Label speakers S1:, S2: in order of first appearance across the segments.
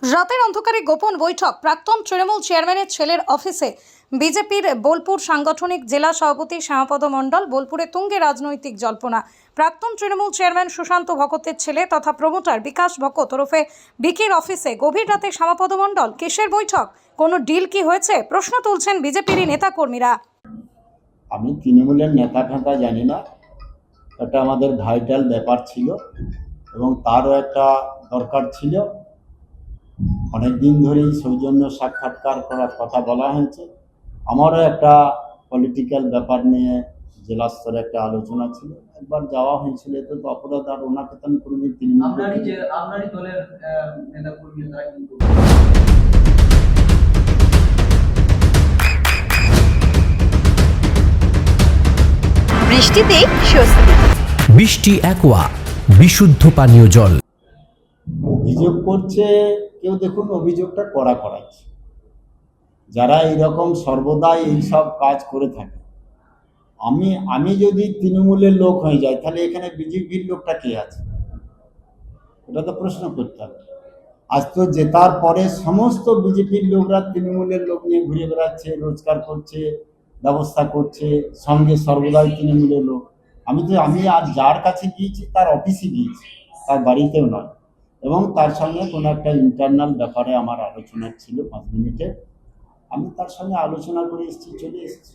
S1: রাতের অন্ধকারে গোপন বৈঠক প্রাক্তন তৃণমূল চেয়ারম্যানের ছেলের অফিসে। বিজেপির বোলপুর সাংগঠনিক জেলা সভাপতি শ্যামাপদ মণ্ডল বোলপুরে তুঙ্গে রাজনৈতিক জল্পনা। প্রাক্তন তৃণমূল চেয়ারম্যান সুশান্ত ভকতের ছেলে তথা প্রমোটার বিকাশ ভকত ওরফে বিকির অফিসে গভীর রাতে শ্যামাপদ মণ্ডল। কিসের বৈঠক? কোনো ডিল কি হয়েছে? প্রশ্ন তুলছেন বিজেপির নেতাকর্মীরা।
S2: আমি তৃণমূলের নেতা ফেতা জানি না, এটা আমাদের ভাইটাল ব্যাপার ছিল এবং তারও একটা দরকার ছিল। অনেক দিন ধরেই সৌজন্য সাক্ষাৎকার করার কথা বলা হয়েছে। আমারও একটা পলিটিক্যাল ব্যাপার নিয়ে জেলা স্তরে একটা আলোচনা ছিল, একবার যাওয়া হয়েছিল। এতে তো অপরাধ, আর ওনাকে তো আমি কোনোদিন
S3: আপনারই দলের নেতা কর্মী তারা কিন্তু
S4: বৃষ্টিতে স্বস্তি।
S5: বৃষ্টি অ্যাকোয়া বিশুদ্ধ পানীয় জল।
S2: অভিযোগ করছে কেউ, দেখুন অভিযোগটা করা করাচ্ছে। যারা এইরকম সর্বদাই এইসব কাজ করে থাকে, আমি যদি তৃণমূলের লোক হয়ে যাই, তাহলে এখানে বিজেপির লোকটা কে আছে? এটা তো প্রশ্ন করতে হবে। আজ তো জেতার পরে সমস্ত বিজেপির লোকরা তৃণমূলের লোক নিয়ে ঘুরে বেড়াচ্ছে, রোজগার করছে, ব্যবস্থা করছে, সঙ্গে সর্বদাই তৃণমূলের লোক। আমি আজ যার কাছে গিয়েছি তার অফিসে গিয়েছি, তার বাড়িতেও নয়। এবং তার সঙ্গে কোনো একটা ইন্টারনাল ব্যাপারে আমার আলোচনা ছিল 5 মিনিটে। আমি তার সঙ্গে আলোচনা করে এসেছি, চলে এসেছি।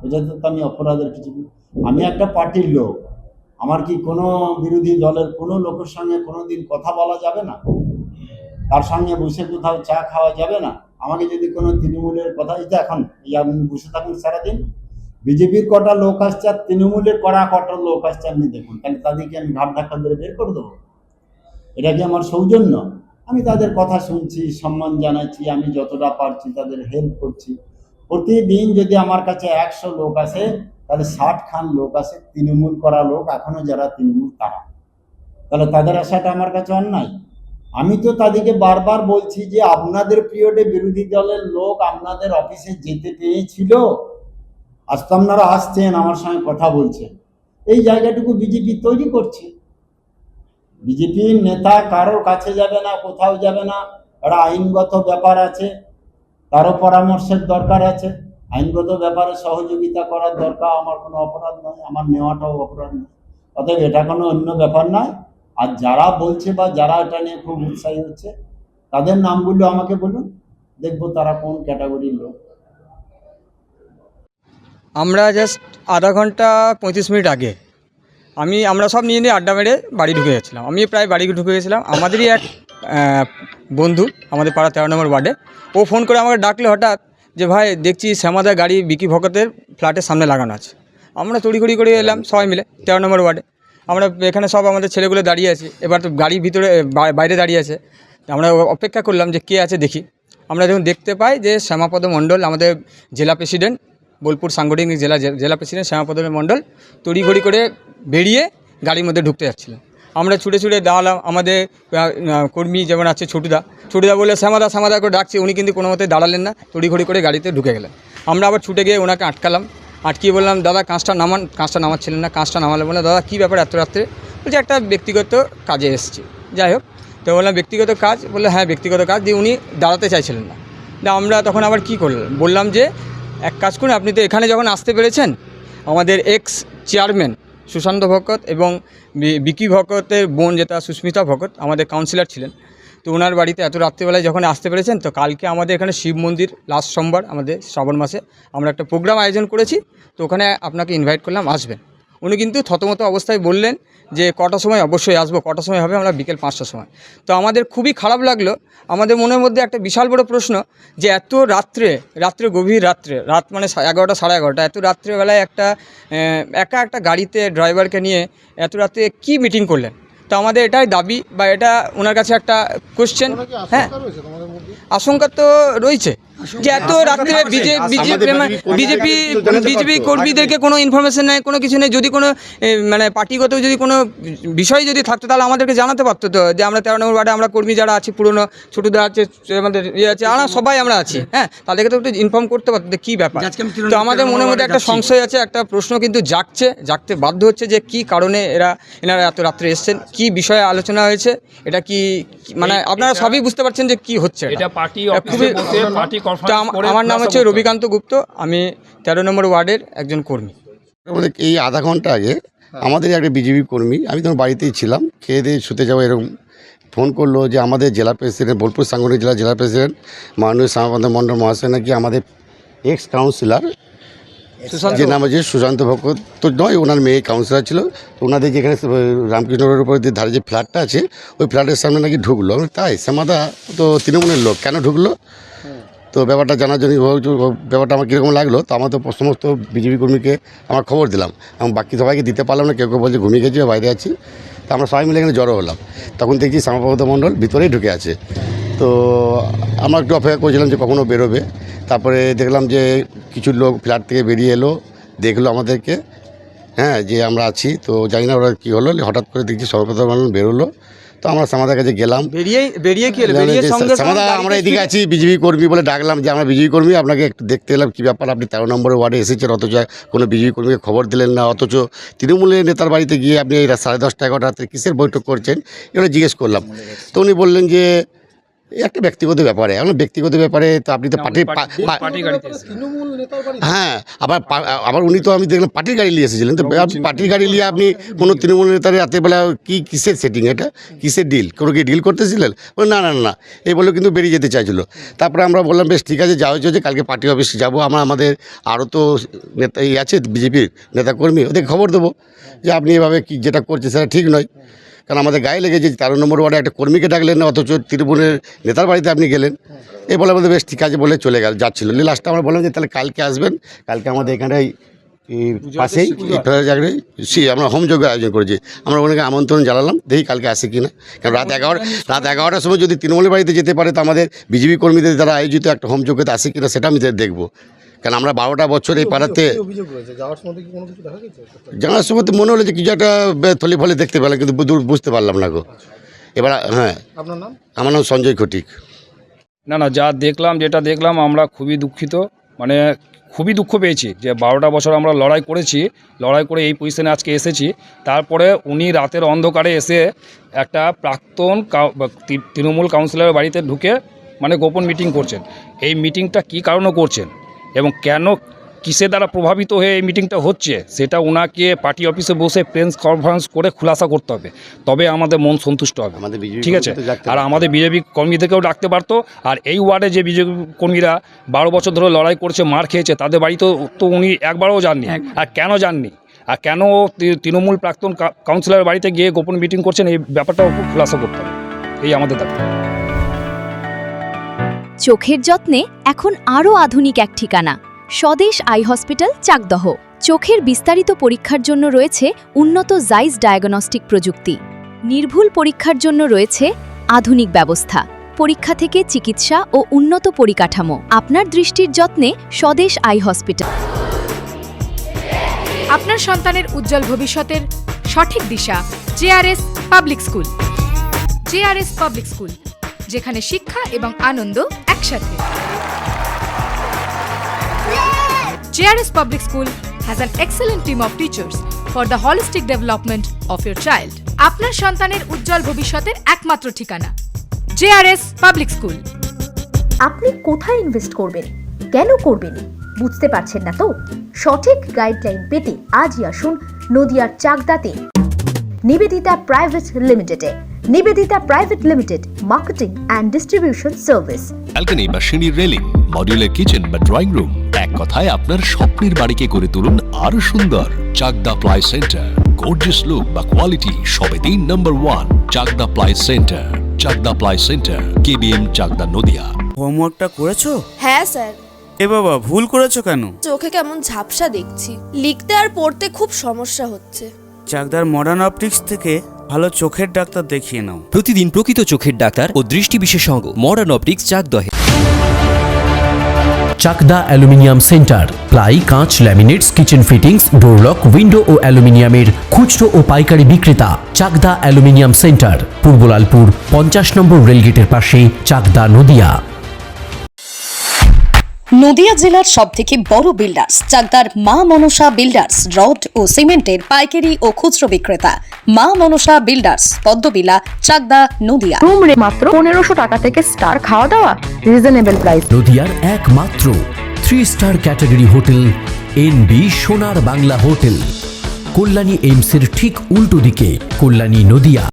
S2: এটাতে তো আমি অপরাধের কিছু, আমি একটা পার্টির লোক। আমার কি কোনো বিরোধী দলের কোনো লোকের সঙ্গে কোনোদিন কথা বলা যাবে না? তার সঙ্গে বসে কোথাও চা খাওয়া যাবে না? আমাকে যদি কোনো তৃণমূলের কথা, এটা এখন আপনি বসে থাকুন সারাদিন, বিজেপির কটা লোক আসছে আর তৃণমূলের কটা লোক আসছে, আপনি দেখুন, তাহলে তাদেরকে আমি ঘাট ধাক্কা ধরে বের করে দেবো? এটা কি আমার সৌজন্য? আমি তাদের কথা শুনছি, সম্মান জানাচ্ছি, আমি যতটা পারছি তাদের হেল্প করছি। প্রতিদিন যদি আমার কাছে 100 লোক আসে, তাহলে 60 খান লোক আসে তৃণমূল করা লোক, এখনো যারা তৃণমূল তারা। তাহলে তাদের আশাটা আমার কাছে অন্যায়? আমি তো তাদেরকে বারবার বলছি যে আপনাদের পিরিয়ডে বিরোধী দলের লোক আপনাদের অফিসে যেতে পেয়েছিল, আজ তো আপনারা আসছেন, আমার সঙ্গে কথা বলছেন। এই জায়গাটুকু বিজেপি তৈরি করছে। বিজেপির নেতা কারোর কাছে যাবে না, কোথাও যাবে না। একটা আইনগত ব্যাপার আছে, তারও পরামর্শের দরকার আছে। আইনগত ব্যাপারে সহযোগিতা করার দরকার। আমার কোনো অপরাধ নয়, আমার নেওয়াটাও অপরাধ নয়। অতএব এটা কোনো অন্য ব্যাপার নয়। আর যারা বলছে বা যারা এটা নিয়ে খুব উৎসাহী হচ্ছে, তাদের নামগুলো আমাকে বলুন, দেখবো তারা কোন ক্যাটাগরির লোক।
S3: আমরা জাস্ট আধা ঘন্টা 35 মিনিট আগে আমরা সব নিয়ে আড্ডা মেরে বাড়ি ঢুকে যাচ্ছিলাম। আমি প্রায় বাড়ি ঢুকে গেছিলাম। আমাদেরই এক বন্ধু, আমাদের পাড়া 13 নম্বর ওয়ার্ডে, ও ফোন করে আমাকে ডাকলে হঠাৎ, যে ভাই দেখছি শ্যামাদা গাড়ি বিকি ভকতের ফ্ল্যাটের সামনে লাগানো আছে। আমরা তড়িঘড়ি করে এলাম সবাই মিলে 13 নম্বর ওয়ার্ডে। আমরা এখানে সব আমাদের ছেলেগুলো দাঁড়িয়ে আছি। এবার তো গাড়ির ভিতরে বাইরে দাঁড়িয়ে আছে। আমরা অপেক্ষা করলাম যে কে আছে দেখি। আমরা যখন দেখতে পাই যে শ্যামাপদ মণ্ডল, আমাদের জেলা প্রেসিডেন্ট, বোলপুর সাংগঠনিক জেলা প্রেসিডেন্ট শ্যামাপদ মণ্ডল তড়িঘড়ি করে বেরিয়ে গাড়ির মধ্যে ঢুকতে যাচ্ছিলেন। আমরা ছুটে ছুটে দাঁড়ালাম। আমাদের কর্মী যেমন আছে ছোটুদা বলে শ্যামাদা করে ডাকছে, উনি কিন্তু কোনো মতে দাঁড়ালেন না, তড়িঘড়ি করে গাড়িতে ঢুকে গেলেন। আমরা আবার ছুটে গিয়ে ওনাকে আটকিয়ে বললাম, দাদা কাঁচটা নামাচ্ছিলেন না। কাঁচটা নামালে বলে, দাদা কী ব্যাপার এত রাত্রে? বলছে একটা ব্যক্তিগত কাজে এসেছি। যাই হোক, তো বললাম ব্যক্তিগত কাজ? বললে হ্যাঁ ব্যক্তিগত কাজ। দিয়ে উনি দাঁড়াতে চাইছিলেন না। আমরা তখন আবার কী করলাম, বললাম যে এক কাজ করুন, আপনি তো এখানে যখন আসতে পেরেছেন, আমাদের এক্স চেয়ারম্যান সুশান্ত ভকত এবং বিকি ভকতের বোন যেটা সুস্মিতা ভকত আমাদের কাউন্সিলর ছিলেন, তো ওনার বাড়িতে এত রাত্রিবেলায় যখন আসতে পেরেছেন, তো কালকে আমাদের এখানে শিব মন্দির লাস্ট সোমবার আমাদের শ্রাবণ মাসে আমরা একটা প্রোগ্রাম আয়োজন করেছি, তো ওখানে আপনাকে ইনভাইট করলাম, আসবেন। উনি কিন্তু থতমত অবস্থায় বললেন যে কটার সময় অবশ্যই আসবো। কটার সময় হবে? আমরা বিকেল 5টার সময়। তো আমাদের খুবই খারাপ লাগলো। আমাদের মনের মধ্যে একটা বিশাল বড় প্রশ্ন, যে এত রাত্রে গভীর রাত মানে 11টা সাড়ে 11টা, এত রাত্রেবেলায় একটা গাড়িতে ড্রাইভারকে নিয়ে এত রাত্রে কি মিটিং করলেন? তো আমাদের এটাই দাবি, বা এটা ওনার কাছে একটা কোশ্চেন। হ্যাঁ, আশঙ্কা তো রয়েছে। যে এত রাত্রে বিজেপি কর্মীদেরকে কোনো ইনফরমেশন নেই, কোনো কিছু নেই। যদি কোনো মানে পার্টিগত যদি কোনো বিষয় যদি থাকতো তাহলে আমাদেরকে জানাতে পারতো তো, যে আমরা 13 নম্বর ওয়ার্ডে আমরা কর্মী যারা আছি, পুরনো ছোটদের আছে, আমাদের ইয়ে আছে, আমরা সবাই আমরা আছি, হ্যাঁ, তাদেরকে তো একটু ইনফর্ম করতে পারতো যে কী ব্যাপার। তো আমাদের মনের মধ্যে একটা সংশয় আছে, একটা প্রশ্ন কিন্তু জাগতে বাধ্য হচ্ছে যে কী কারণে এনারা এত রাত্রে এসছেন, কী বিষয়ে আলোচনা হয়েছে, এটা কি মানে আপনারা সবই বুঝতে পারছেন যে কি হচ্ছে।
S6: এটা পার্টি অফিসে বসে পার্টি কনফারেন্স করে।
S3: আমার নাম হচ্ছে রবিকান্ত গুপ্ত, আমি 13 নম্বর ওয়ার্ডের একজন কর্মী।
S7: এই আধা ঘন্টা আগে আমাদের একটা বিজেপি কর্মী, আমি তখন বাড়িতেই ছিলাম, খেয়ে দিয়ে শুতে যাবো, এরকম ফোন করলো যে আমাদের জেলা প্রেসিডেন্ট, বোলপুর সাংগঠনিক জেলা প্রেসিডেন্ট মাননীয় শ্যামাপদ মণ্ডল মহাশয় নাকি আমাদের এক্স কাউন্সিলর, যে নাম হচ্ছে সুশান্ত ভগত তো নয়, ওনার মেয়ে কাউন্সিলর ছিল, তো ওনাদের যেখানে রামকৃষ্ণ রোডের উপরে যে ধারে যে ফ্ল্যাটটা আছে ওই ফ্ল্যাটের সামনে নাকি ঢুকলো। তাই শ্যামাদা তো তৃণমূলের লোক, কেন ঢুকলো? তো ব্যাপারটা জানার জন্য ব্যাপারটা আমার কীরকম লাগলো, তো আমার তো সমস্ত বিজেপি কর্মীকে আমার খবর দিলাম, এবং বাকি সবাইকে দিতে পারলাম না, কেউ কেউ বলছে ঘুমিয়ে গেছি বা বাইরে আছি। তো আমরা সবাই মিলে এখানে জড়ো হলাম, তখন দেখছি শ্যামাপদ মণ্ডল ভিতরেই ঢুকে আছে। তো আমরা একটু অপেক্ষা করেছিলাম যে কখনও বেরোবে, তারপরে দেখলাম যে কিছু লোক ফ্ল্যাট থেকে বেরিয়ে এলো, দেখলো আমাদেরকে, হ্যাঁ, যে আমরা আছি। তো জানি না ওরা কী হলো, হঠাৎ করে দেখছি শ্যামাপদ মণ্ডল বেরোলো। তো আমরা শ্যামাদার কাছে গেলাম,
S3: বেরিয়ে কি
S7: শ্যামাদা আমরা এদিকে আছি বিজেপি কর্মী বলে ডাকলাম, যে আমরা বিজেপি কর্মী, আপনাকে একটু দেখতে এলাম কী ব্যাপার, আপনি 13 নম্বরের ওয়ার্ডে এসেছেন, অথচ কোনো বিজেপি কর্মীকে খবর দিলেন না, অথচ তৃণমূলের নেতার বাড়িতে গিয়ে আপনি এই 10:30 11টা রাত্রে কিসের বৈঠক করছেন, এটা জিজ্ঞেস করলাম। তো উনি বললেন যে একটা ব্যক্তিগত ব্যাপারে। এখন ব্যক্তিগত ব্যাপারে তো আপনি তো হ্যাঁ, আবার উনি তো আমি দেখলাম পার্টির গাড়ি নিয়ে এসেছিলেন, তো পার্টির গাড়ি নিয়ে আপনি কোনো তৃণমূল নেতার রাতেরবেলা কিসের সেটিং, এটা কিসের ডিল, কোনো কি ডিল করতেছিলেন? বলে না না না, এই বলে কিন্তু বেরিয়ে যেতে চাইছিলো। তারপরে আমরা বললাম বেশ ঠিক আছে, যা হয়েছে কালকে পার্টি অফিসে যাবো, আমাদের আরও তো নেতা আছে বিজেপির নেতাকর্মী, ওদের খবর দেবো যে আপনি এভাবে কি যেটা করছে সেটা ঠিক নয়। কারণ আমাদের গায়ে লেগেছে 13 নম্বর ওয়ার্ডে একটা কর্মীকে ডাকলেন না, অথচ তৃণমূলের নেতার বাড়িতে আপনি গেলেন। এই বলে আমাদের বেশ ঠিক আছে বলে চলে যাচ্ছিলো। লাস্টে আমরা বললাম যে তাহলে কালকে আসবেন, কালকে আমাদের এখানে পাশেই জায়গায় আমরা হোমযজ্ঞের আয়োজন করেছি, আমরা ওনাকে আমন্ত্রণ জানালাম, দেখি কালকে আসে কিনা। কারণ রাত 11টার সময় যদি তৃণমূলের বাড়িতে যেতে পারে, তো আমাদের বিজেপি কর্মীদের দ্বারা আয়োজিত একটা হোমযজ্ঞতে আসে কিনা সেটা আমি দেখবো। কারণ আমরা 12টা বছর এই পাড়াতে যাওয়ার সময় তো মনে হলো যে কিছু একটা থলি ফলে দেখতে পেলাম, কিন্তু বুঝতে পারলাম না গো। এবার হ্যাঁ, আমার নাম সঞ্জয় খটিক।
S6: না যা দেখলাম, যেটা দেখলাম আমরা খুবই দুঃখিত, মানে খুবই দুঃখ পেয়েছি যে 12টা বছর আমরা লড়াই করে এই পজিশনে আজকে এসেছি। তারপরে উনি রাতের অন্ধকারে এসে একটা প্রাক্তন তৃণমূল কাউন্সিলরের বাড়িতে ঢুকে মানে গোপন মিটিং করছেন। এই মিটিংটা কী কারণে করছেন এবং কেন কিসের দ্বারা প্রভাবিত হয়ে এই মিটিংটা হচ্ছে, সেটা ওনাকে পার্টি অফিসে বসে প্রেস কনফারেন্স করে খুলাসা করতে হবে, তবে আমাদের মন সন্তুষ্ট হবে, ঠিক আছে। আর আমাদের বিজেপি কর্মীদেরকেও ডাকতে পারতো। আর এই ওয়ার্ডে যে বিজেপি কর্মীরা 12 বছর ধরে লড়াই করছে, মার খেয়েছে, তাদের বাড়িতেও তো উনি একবারও যাননি। আর কেন যাননি, আর কেন তৃণমূল প্রাক্তন কাউন্সিলরের বাড়িতে গিয়ে গোপন মিটিং করছেন, এই ব্যাপারটাও খুলাসা করতে হবে, এই আমাদের দাবি।
S4: চোখের যত্নে এখন আরও আধুনিক এক ঠিকানা, স্বদেশ আই হসপিটাল, চাকদহ। চোখের বিস্তারিত পরীক্ষার জন্য রয়েছে উন্নত জাইস ডায়াগনস্টিক প্রযুক্তি। নির্ভুল পরীক্ষার জন্য রয়েছে আধুনিক ব্যবস্থা, পরীক্ষা থেকে চিকিৎসা ও উন্নত পরিকাঠামো। আপনার দৃষ্টির যত্নে স্বদেশ আই হসপিটাল।
S8: আপনার সন্তানের উজ্জ্বল ভবিষ্যতের সঠিক দিশা JRS public school. JRS public school, যেখানে শিক্ষা এবং আনন্দ একসাথে। JRS Public School has an excellent team of teachers for the holistic development of your child. আপনার সন্তানের উজ্জ্বল ভবিষ্যতের একমাত্র ঠিকানা JRS Public School।
S9: আপনি কোথায় ইনভেস্ট করবেন, কেন করবেন, বুঝতে পারছেন না তো? সঠিক গাইডলাইন পেতে আজই আসুন নদিয়ার চাকদাতে নিবেদিতা প্রাইভেট লিমিটেডে। Nivedita private limited, marketing and distribution service.
S10: Balcony বা সিঁড়ির রেলিং, মডিউলার কিচেন বা ড্রয়িং রুম, এক কথায় আপনার স্বপ্নের বাড়িকে করে তুলুন আরো সুন্দর। Chakdah ply centre, gorgeous look বা কোয়ালিটি সবেতেই number 1। Chakdah ply centre, Chakdah ply centre, KBM, Chakdah, Nadia.
S11: হোমওয়ার্কটা করেছো?
S12: হ্যাঁ স্যার।
S11: এ বাবা, ভুল করেছো কেন?
S12: চোখে কেমন ঝাপসা দেখছি, লিখতে আর পড়তে খুব সমস্যা হচ্ছে।
S11: চাকদার মডার্ন অপটিক্স থেকে ভালো চোখের ডাক্তার দেখিয়ে নাও।
S5: প্রতিদিন প্রকৃত চোখের ডাক্তার ও দৃষ্টি বিশেষজ্ঞ মডার্ন অপটিক্স, চাকদহে। চাকদা অ্যালুমিনিয়াম সেন্টার, প্লাই, কাঁচ, laminates, kitchen fittings, door lock, window ও অ্যালুমিনিয়ামের খুচরো ও পাইকারি বিক্রেতা। Chakdah aluminium centre, Purbalalpur 50 number রেলগেটের পাশে, চাকদা, নদিয়া।
S4: নদিয়া জেলার সবথেকে বড় বিল্ডার্স চাকদার মা মনসা বিল্ডার্স, রড ও সিমেন্টের পাইকারি ও খুচরো বিক্রেতা। মা মনসা বিল্ডার্স, পদ্মবিলা, চাকদা, নদিয়া।
S13: রুম রে মাত্র 1500 টাকা থেকে স্টার, খাওয়া দাওয়া রিজনেবল প্রাইস।
S5: নদিয়ার একমাত্র 3 স্টার ক্যাটাগরি হোটেল এনবি সোনার বাংলা হোটেল, কল্যাণী এইমসের ঠিক উল্টো দিকে, কল্যাণী, নদিয়া।